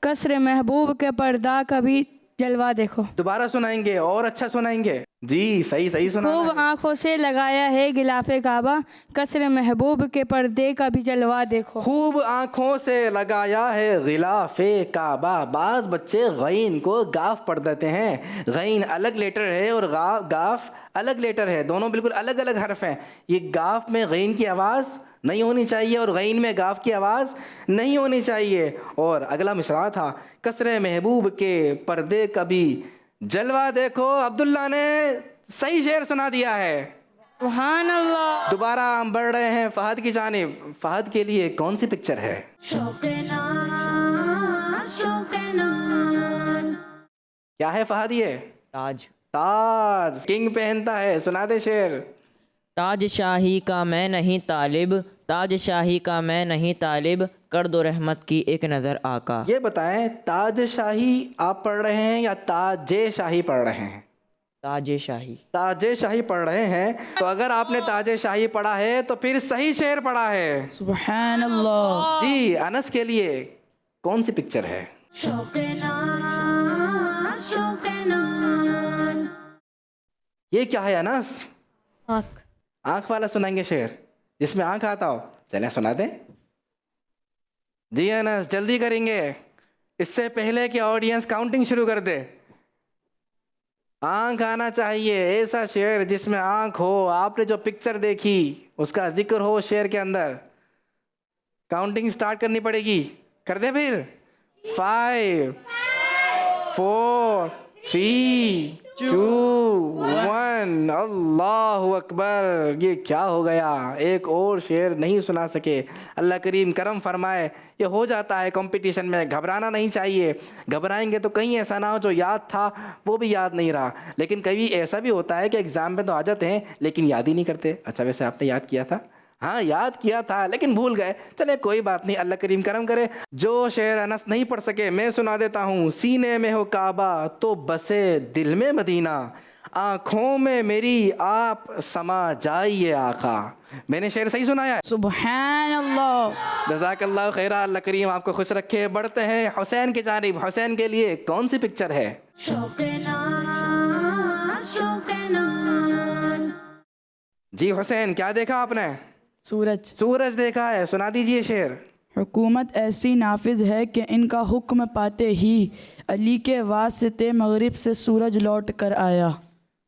कसर महबूब के पर्दा कभी जलवा देखो। दोबारा सुनाएंगे और अच्छा सुनाएंगे। जी सही सही सुना। खूब आंखों से लगाया है गिलाफे काबा, कसर महबूब के पर्दे का भी जलवा देखो। खूब आंखों से लगाया है गिलाफे काबा। बाज बच्चे गईन को गाफ पढ़ देते हैं। गईन अलग लेटर है और गाफ अलग लेटर है, दोनों बिल्कुल अलग अलग हर्फ हैं। ये गाफ में गईन की आवाज़ नहीं होनी चाहिए और गईन में गाफ की आवाज़ नहीं होनी चाहिए। और अगला मिसरा था, कसरे महबूब के पर्दे कभी जलवा देखो। अब्दुल्ला ने सही शेर सुना दिया है। सुभान अल्लाह। दोबारा हम बढ़ रहे हैं फहद की जानिब। फहद के लिए कौन सी पिक्चर है? क्या है फहद ये? ताज। ताज, किंग पहनता है, सुना दे शेर। ताज शाही का मैं नहीं तालिब, ताज शाही का मैं नहीं तालिब, कर दो रहमत की एक नज़र आका। ये बताएं, ताज शाही आप पढ़ रहे हैं या ताजे शाही पढ़ रहे हैं? ताजे शाही। ताजे शाही पढ़ रहे हैं, तो अगर आपने ताजे शाही पढ़ा है तो फिर सही शेर पढ़ा है। सुभान अल्लाह। जी, अनस के लिए कौन सी पिक्चर है? ये क्या है अनस? आँख। आँख वाला सुनाएंगे शेर जिसमें आँख आता हो। चलें सुना दें। जी अनस, जल्दी करेंगे, इससे पहले कि ऑडियंस काउंटिंग शुरू कर दे। आंख आना चाहिए, ऐसा शेर जिसमें आंख हो। आपने जो पिक्चर देखी उसका जिक्र हो शेर के अंदर। काउंटिंग स्टार्ट करनी पड़ेगी, कर दे फिर। 5 4 3 2 1। अल्लाह अकबर। ये क्या हो गया, एक और शेर नहीं सुना सके। अल्लाह करीम करम फरमाए। ये हो जाता है कंपटीशन में, घबराना नहीं चाहिए। घबराएंगे तो कहीं ऐसा ना हो जो याद था वो भी याद नहीं रहा। लेकिन कभी ऐसा भी होता है कि एग्ज़ाम में तो आ जाते हैं लेकिन याद ही नहीं करते। अच्छा वैसे आपने याद किया था? हाँ याद किया था लेकिन भूल गए। चले कोई बात नहीं, अल्लाह करीम करम करे। जो शेर अनस नहीं पढ़ सके मैं सुना देता हूँ। सीने में हो काबा तो बसे दिल में मदीना, आँखों में मेरी आप समा जाइए आका। मैंने शेर सही सुनाया है? सुबहान अल्लाह। जज़ाकल्लाह खैरा, अल्लाह करीम आपको खुश रखे। बढ़ते हैं हुसैन की जानिब। हुसैन के लिए कौन सी पिक्चर है? जी हुसैन, क्या देखा आपने? सूरज। सूरज देखा है, सुना दीजिए शेर। हुकूमत ऐसी नाफिज है कि इनका हुक्म पाते ही अली के वास्ते मगरिब से सूरज लौट कर आया।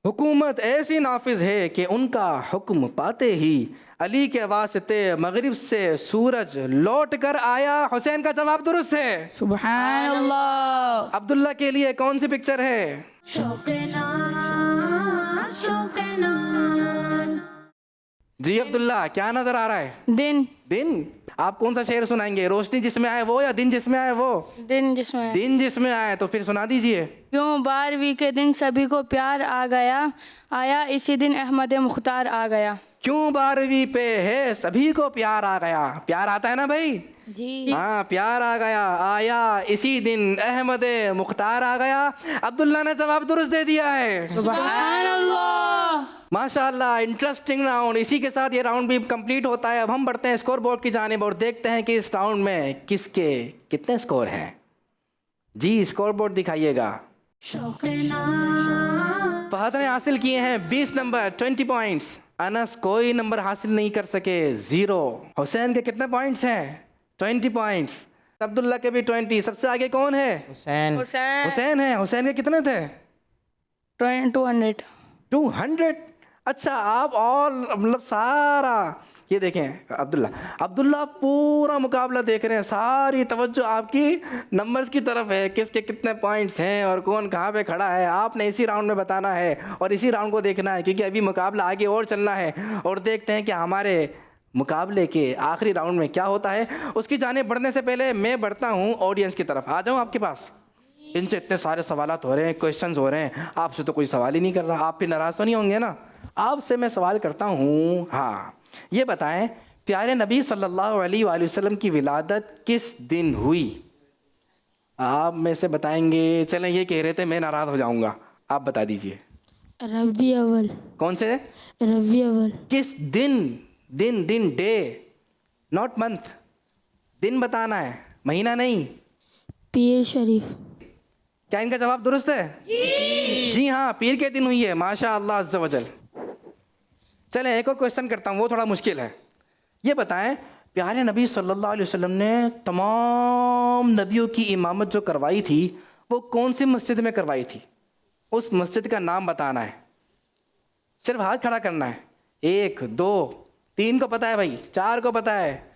हुकूमत ऐसी नाफिज है कि उनका हुक्म पाते ही अली के वास्ते मगरिब से सूरज लौट कर आया। हुसैन का जवाब दुरुस्त है। सुबहान अल्लाह। अब्दुल्ला के लिए कौन सी पिक्चर है? जी अब्दुल्ला, क्या नजर आ रहा है? दिन। दिन। आप कौन सा शेर सुनाएंगे? रोशनी जिसमें आए वो या दिन जिसमें आए वो? दिन जिसमें दिन जिसमें आए, तो फिर सुना दीजिए। क्यों 12वीं के दिन सभी को प्यार आ गया, आया इसी दिन अहमद मुख्तार आ गया। क्यों 12वीं पे है सभी को प्यार आ गया। प्यार आता है ना भाई? जी। हाँ प्यार आ गया, आया इसी दिन अहमद मुख्तार आ गया। अब्दुल्ला ने जवाब दुरुस्त दे दिया है। सुभान अल्लाह। माशाअल्लाह, इंटरेस्टिंग राउंड। इसी के साथ ये राउंड भी कंप्लीट होता है। अब हम बढ़ते हैं स्कोर बोर्ड की जानिब और देखते हैं कि इस राउंड में किसके कितने स्कोर हैं। जी स्कोर बोर्ड दिखाइएगा। फहद ने हासिल किए हैं 20 नंबर, 20 पॉइंट्स। अनस कोई नंबर हासिल नहीं कर सके, 0। हुसैन के कितने पॉइंट्स हैं? 20 पॉइंट्स। अब्दुल्ला के भी 20। सबसे आगे कौन है? हुसैन। हुसैन है। हुसैन के कितने थे? 200। 200। अच्छा, आप और मतलब सारा ये देखें अब्दुल्ला पूरा मुकाबला देख रहे हैं। सारी तवज्जो आपकी नंबर्स की तरफ है, किसके कितने पॉइंट्स हैं और कौन कहाँ पे खड़ा है। आपने इसी राउंड में बताना है और इसी राउंड को देखना है, क्योंकि अभी मुकाबला आगे और चलना है। और देखते हैं कि हमारे मुकाबले के आखिरी राउंड में क्या होता है। उसकी जाने बढ़ने से पहले मैं बढ़ता हूँ ऑडियंस की तरफ। आ जाऊँ आपके पास? इनसे इतने सारे सवालात हो रहे हैं, क्वेश्चंस हो रहे हैं, आपसे तो कोई सवाल ही नहीं कर रहा। आप भी नाराज़ तो नहीं होंगे ना? आपसे मैं सवाल करता हूँ। हाँ ये बताएं, प्यारे नबी सल्लल्लाहु अलैहि वसल्लम की विलादत किस दिन हुई? आप में से बताएंगे। चलें, ये कह रहे थे मैं नाराज़ हो जाऊँगा, आप बता दीजिए। रबी अव्वल। कौन से? रबी अव्वल। किस दिन? दिन दिन डे, नॉट मंथ। दिन बताना है, महीना नहीं। पीर शरीफ। क्या इनका जवाब दुरुस्त है? जी हाँ, पीर के दिन हुई है। माशा अल्लाह अज़्ज़ वजल। चलें एक और क्वेश्चन करता हूँ, वो थोड़ा मुश्किल है। ये बताएं, प्यारे नबी सल्लल्लाहु अलैहि वसल्लम ने तमाम नबियों की इमामत जो करवाई थी वो कौन सी मस्जिद में करवाई थी? उस मस्जिद का नाम बताना है। सिर्फ हाथ खड़ा करना है। 1 2 3 को पता है भाई, 4 को पता है।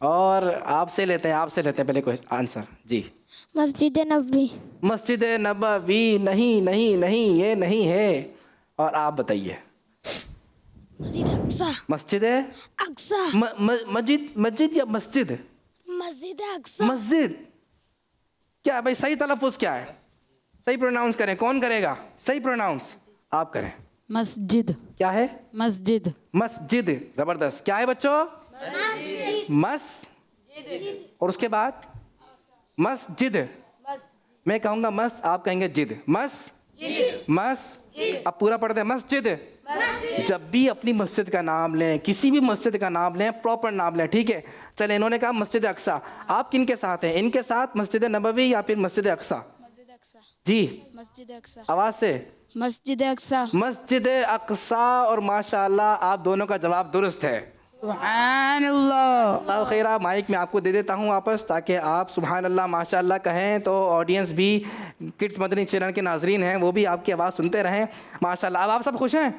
और आपसे लेते हैं पहले कोई आंसर। जी मस्जिद नबवी। मस्जिद नबवी नहीं नहीं नहीं, ये नहीं है। और आप बताइए। मस्जिद अक्सा। मस्जिद अक्सा। मस्जिद या मस्जिद? मस्जिद अक्सा। मस्जिद। क्या भाई सही तलफ़ुज़ क्या है? सही प्रोनाउंस करें। कौन करेगा सही प्रोनाउंस? आप करें। मस्जिद। क्या है? मस्जिद। मस्जिद। ज़बरदस्त। क्या है बच्चों? मस्जिद। और उसके बाद मस्जिद। मैं कहूँगा मस्त, आप कहेंगे जिद। मस्जिद। अब पूरा पढ़ते हैं। मस्जिद। जब भी अपनी मस्जिद का नाम लें, किसी भी मस्जिद का नाम लें, प्रॉपर नाम लें, ठीक है? चले, इन्होंने कहा मस्जिद अक्सा। आप किन के साथ हैं? इनके साथ मस्जिद नबवी या फिर मस्जिद अक्सा? मस्जिद अक्सा। जी मस्जिद अक्सा। आवाज़ से। मस्जिद अक्सा। मस्जिद अक्सा। और माशाअल्लाह आप दोनों का जवाब दुरुस्त है। सुभान अल्लाह। अल्लाह खैरा, माइक में आपको दे देता हूँ वापस, ताकि आप सुभान अल्लाह माशाअल्लाह कहें तो ऑडियंस भी, किड्स मदनी चैनल के नाजरीन हैं वो भी आपकी आवाज़ सुनते रहें माशाअल्लाह। अब आप सब खुश हैं?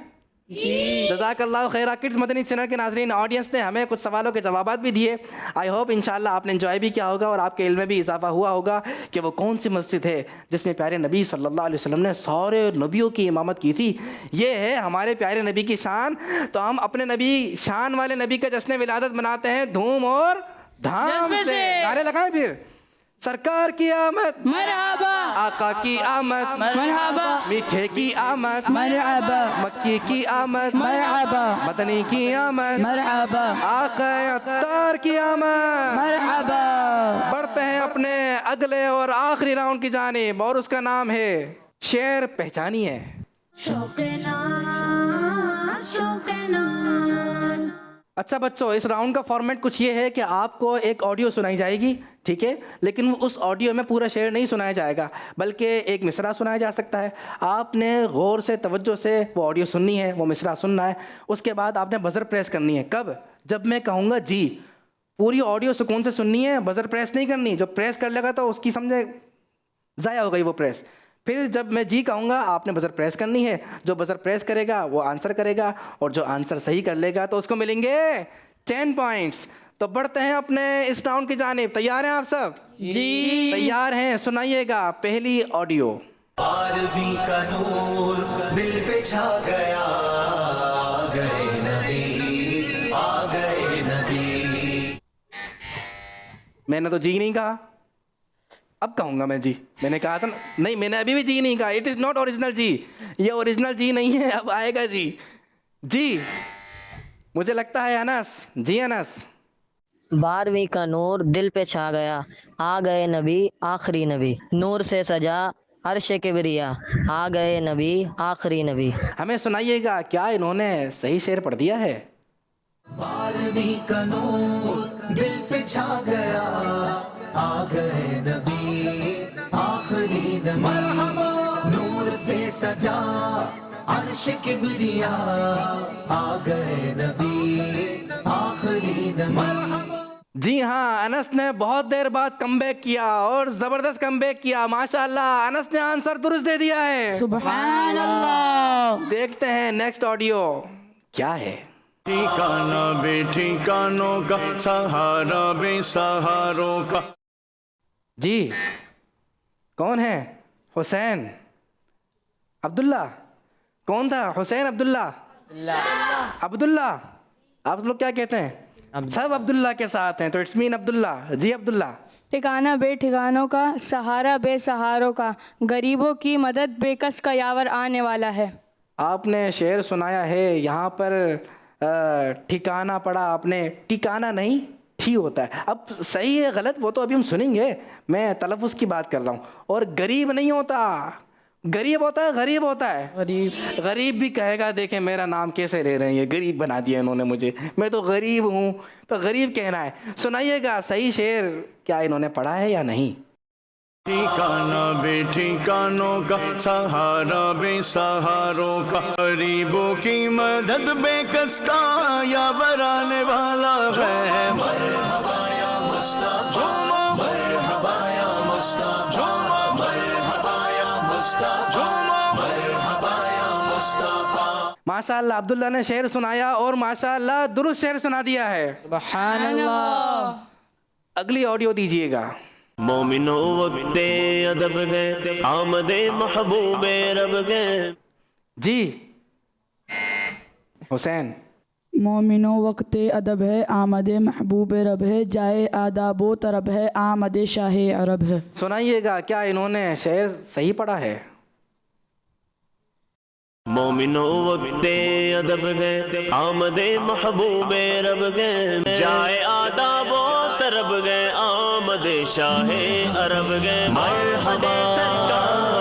जी, जज़ाकल्लाह खैरा। किड्स मदनी चैनल के नाजरीन, ऑडियंस ने हमें कुछ सवालों के जवाब भी दिए। आई होप इंशाअल्लाह आपने एंजॉय भी किया होगा और आपके इल्म में भी इजाफा हुआ होगा कि वो कौन सी मस्जिद है जिसमें प्यारे नबी सल्लल्लाहु अलैहि वसल्लम ने सारे नबियों की इमामत की थी। ये है हमारे प्यारे नबी की शान। तो हम अपने नबी, शान वाले नबी का जश्न विलादत मनाते हैं धूम और धाम जज्बे से। से। नारे लगाएं फिर। सरकार की आमद, मरहबा, आका की आमद, मरहबा, मीठे की आमद, मरहबा, मक्की की आमद, मरहबा, मदनी की आमद, मरहबा, आका अत्तार की आमद। मरहबा। बढ़ते हैं अपने अगले और आखिरी राउंड की जानिब और उसका नाम है शेर पहचानिए। अच्छा बच्चों, इस राउंड का फॉर्मेट कुछ ये है कि आपको एक ऑडियो सुनाई जाएगी, ठीक है, लेकिन उस ऑडियो में पूरा शेर नहीं सुनाया जाएगा, बल्कि एक मिसरा सुनाया जा सकता है। आपने गौर से, तवज्जो से वो ऑडियो सुननी है, वो मिसरा सुनना है। उसके बाद आपने बज़र प्रेस करनी है। कब? जब मैं कहूँगा जी। पूरी ऑडियो सुकून से सुननी है, बज़र प्रेस नहीं करनी। जो प्रेस कर लेगा तो उसकी समझे ज़ाया हो गई वो प्रेस। फिर जब मैं जी कहूँगा आपने बज़र प्रेस करनी है। जो बज़र प्रेस करेगा वो आंसर करेगा और जो आंसर सही कर लेगा तो उसको मिलेंगे 10 पॉइंट्स। तो बढ़ते हैं अपने इस राउंड की जानिब। तैयार हैं आप सब? जी। तैयार हैं? सुनाइएगा पहली ऑडियो। 12वीं का नूर दिल पे छा गया, आ गए नबी, आ गए नबी। मैंने तो जी नहीं कहा, अब कहूँगा मैं जी। मैंने कहा था नहीं, मैंने अभी भी जी नहीं कहा। इट इज़ नॉट ओरिजिनल जी, ये ओरिजिनल जी नहीं है, अब आएगा जी। जी मुझे लगता है अनस। जी अनस। 12वीं का नूर दिल पे छा गया, आ गए नबी आखिरी नबी, नूर से सजा अर्श किबरिया, आ गए नबी आखिरी नबी। हमें सुनाइएगा, क्या इन्होंने सही शेर पढ़ दिया है? 12वीं का नूर दिल पे छा गया, आ गए नबी आखिरी नबी, नूर से सजा अर्श किबरिया, आ गए नबी आखिरी नबी। जी हाँ, अनस ने बहुत देर बाद कमबैक किया और ज़बरदस्त कमबैक किया माशाल्लाह। अनस ने आंसर दुरुस्त दे दिया है। सुभान अल्लाह। देखते हैं नेक्स्ट ऑडियो क्या है। ठिकाना बेठिकानों का, सहारा बेसहारों का। जी कौन है? हुसैन अब्दुल्ला। कौन था? हुसैन अब्दुल्ला। अब्दुल्ला। आप लोग क्या कहते हैं? सब अब्दुल्ला के साथ हैं तो इट्स मीन अब्दुल्ला। जी अब्दुल्ला। ठिकाना बेठिकानों का, सहारा बेसहारों का, गरीबों की मदद बेकस का यावर आने वाला है। आपने शेर सुनाया है, यहाँ पर ठिकाना पड़ा आपने, ठिकाना नहीं ठीक होता है। अब सही है गलत वो तो अभी हम सुनेंगे, मैं तलफ़ुज़ की बात कर रहा हूँ। और गरीब नहीं होता, गरीब होता है, गरीब होता है। गरीब। गरीब भी कहेगा देखें मेरा नाम कैसे ले रहे हैं, ये गरीब बना दिया इन्होंने मुझे, मैं तो गरीब हूँ, तो गरीब कहना है। सुनाइएगा सही शेर क्या इन्होंने पढ़ा है या नहीं। ठिकाना बेठिकानों का, सहारा बेसहारों का, गरीबों की मदद बेकस का यावर आने वाला है। मरहबा या मुस्तफा, मरहबा या मुस्तफा, मरहबा या मुस्तफा, मरहबा या मुस्तफा। माशाअल्लाह अब्दुल्ला ने शेर सुनाया और माशाअल्लाह दुरुस्त शेर सुना दिया है। सुभान अल्लाह। अगली ऑडियो दीजिएगा। मोमिनो वक्ते अदब है, आमदे महबूबे रब है। जी हुसैन। मोमिनो वक्ते अदब है, आमदे महबूब रब है, जाए आदाबो तरब है, आमदे शाह अरब है। सुनाइएगा क्या इन्होंने शेर सही पढ़ा है। मोमिनो वक्ते अदब है, आमदे महबूबे रब है, जाए आदाबो तरब गए, आमदे शाहे अरब गए। मरहबा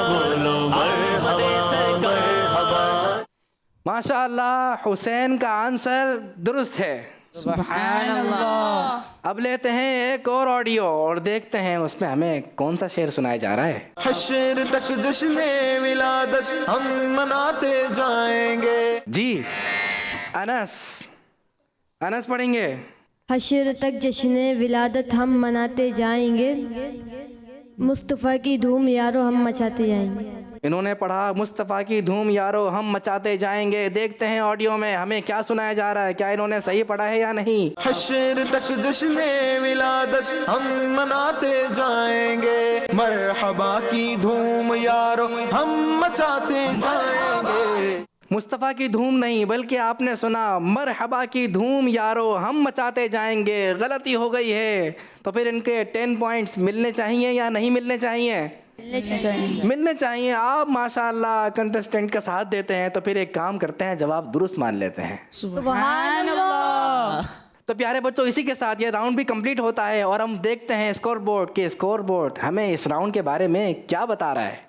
बोलो, मरहबा मरहबा। माशाअल्लाह हुसैन का आंसर दुरुस्त है। सुभान अल्लाह। अब लेते हैं एक और ऑडियो और देखते हैं उसमें हमें कौन सा शेर सुनाया जा रहा है। हश्र तक जश्ने विलादत हम मनाते जाएंगे। जी अनस। अनस पढ़ेंगे। हशर तक जश्न विलादत हम मनाते जाएंगे, मुस्तफ़ा की धूम यारो हम मचाते जाएंगे। इन्होंने पढ़ा मुस्तफ़ा की धूम यारो हम मचाते जाएंगे। देखते हैं ऑडियो में हमें क्या सुनाया जा रहा है, क्या इन्होंने सही पढ़ा है या नहीं। हशर तक जश्न विलादत हम मनाते जाएंगे, मरहबा की धूम यारो हम मचाते जाएंगे। मुस्तफ़ा की धूम नहीं बल्कि आपने सुना मरहबा की धूम यारो हम मचाते जाएंगे। गलती हो गई है, तो फिर इनके 10 पॉइंट्स मिलने चाहिए या नहीं मिलने चाहिए? मिलने चाहिए। आप माशाअल्लाह कंटेस्टेंट का साथ देते हैं, तो फिर एक काम करते हैं, जवाब दुरुस्त मान लेते हैं। सुभान अल्लाह। तो प्यारे बच्चों, इसी के साथ ये राउंड भी कंप्लीट होता है और हम देखते हैं स्कोर बोर्ड के स्कोर बोर्ड हमें इस राउंड के बारे में क्या बता रहा है।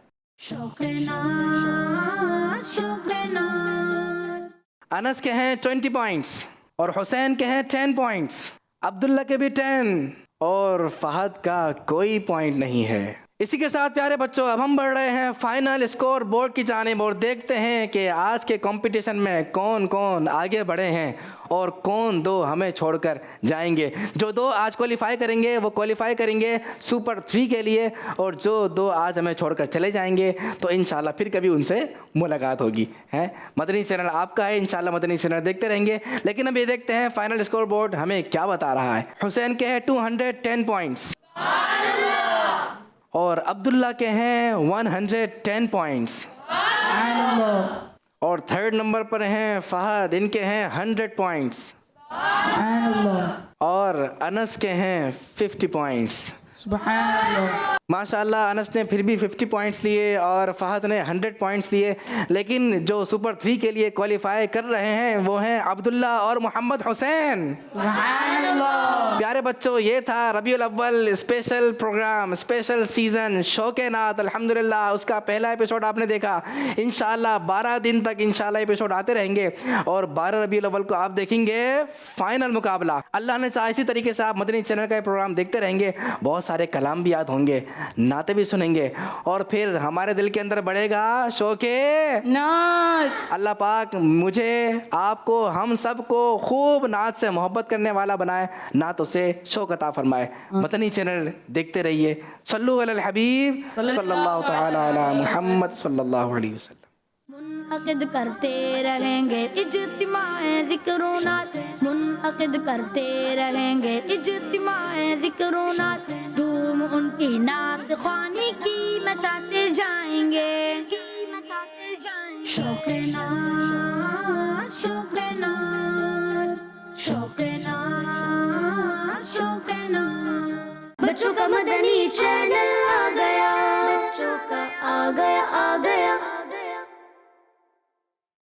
अनस के हैं 20 पॉइंट्स और हुसैन के हैं 10 पॉइंट्स, अब्दुल्ला के भी 10 और फहद का कोई पॉइंट नहीं है। इसी के साथ प्यारे बच्चों अब हम बढ़ रहे हैं फाइनल स्कोर बोर्ड की जानिब और देखते हैं कि आज के कंपटीशन में कौन कौन आगे बढ़े हैं और कौन दो हमें छोड़कर जाएंगे। जो दो आज क्वालिफाई करेंगे वो क्वालिफाई करेंगे सुपर 3 के लिए, और जो दो आज हमें छोड़कर चले जाएंगे तो इंशाल्लाह फिर कभी उनसे मुलाकात होगी। है मदनी चैनल आपका है, इंशाल्लाह मदनी चैनल देखते रहेंगे। लेकिन अब ये देखते हैं फाइनल स्कोर बोर्ड हमें क्या बता रहा है। हुसैन के हैं 210 पॉइंट्स और अब्दुल्ला के हैं 110 पॉइंट्स और थर्ड नंबर पर हैं फहद, इनके हैं 100 पॉइंट्स और अनस के हैं 50 पॉइंट्स। माशाअल्लाह अनस ने फिर भी 50 पॉइंट्स लिए और फहद ने 100 पॉइंट्स लिए, लेकिन जो सुपर 3 के लिए क्वालिफाई कर रहे हैं वो हैं अब्दुल्ला और मोहम्मद हुसैन। प्यारे बच्चों, ये था रबीउल अव्वल स्पेशल प्रोग्राम, स्पेशल सीज़न शौक़े नात। अल्हम्दुलिल्लाह उसका पहला एपिसोड आपने देखा। इंशाअल्लाह 12 दिन तक इंशाअल्लाह एपिसोड आते रहेंगे और 12 रबीउल अव्वल को आप देखेंगे फाइनल मुकाबला। अल्लाह ने चाहा इसी तरीके से आप मदनी चैनल का प्रोग्राम देखते रहेंगे, बहुत सारे कलाम भी याद होंगे, नाते भी सुनेंगे और फिर हमारे दिल के अंदर बढ़ेगा शौक़े नात। अल्लाह पाक मुझे, आपको, हम सबको खूब नात से मोहब्बत करने वाला बनाए, नातों से शौक़ अता फरमाए। मदनी चैनल देखते रहिए। सल्लु अलल हबीब सल्लल्लाहु तआला अला मुहम्मद सल्लल्लाहु अलैहि वसल्लम। मुनअक़िद करते रहेंगे इज्तिमाए ज़िक्र नात, मुनअक़िद करते रहेंगे इज्तिमाए ज़िक्र नात, धूम उनकी नात ख़्वानी की मचाते जाएंगे, शौक़े नात, शौक़े नात, शौक़े नात, शौक़े नात। बच्चों का मदनी चैनल आ गया, बच्चों का आ गया